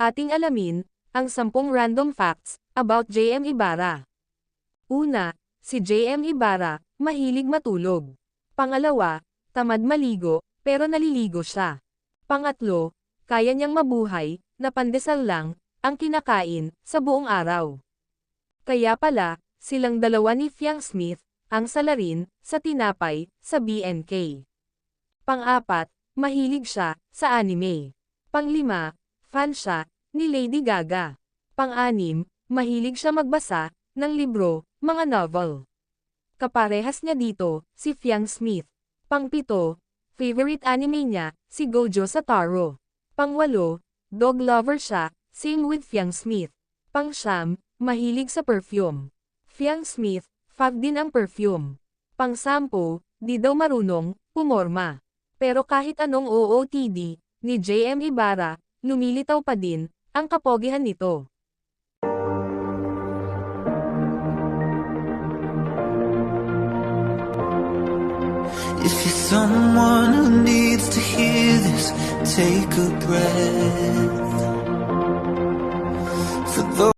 Ating alamin ang 10 random facts about JM Ibarra. Una, si JM Ibarra, mahilig matulog. Pangalawa, tamad maligo, pero naliligo siya. Pangatlo, kaya niyang mabuhay, na pandesal lang, ang kinakain, sa buong araw. Kaya pala, silang dalawa ni Fiang Smith, ang salarin, sa tinapay, sa BNK. Pang-apat, mahilig siya, sa anime. Panglima, fan siya, ni Lady Gaga. Pang-anim, mahilig siya magbasa, ng libro, mga novel. Kaparehas niya dito, si Fiang Smith. Pang-pito, favorite anime niya, si Gojo Satoru. Pang-walo, dog lover siya, same with Fiang Smith. Pang-siyam, mahilig sa perfume. Fiang Smith, fave din ang perfume. Pang-sampo, di daw marunong, pumorma. Pero kahit anong OOTD, ni JM Ibarra, lumilitaw pa din, ang kapogihan nito. If you're someone who needs to hear this, take a breath.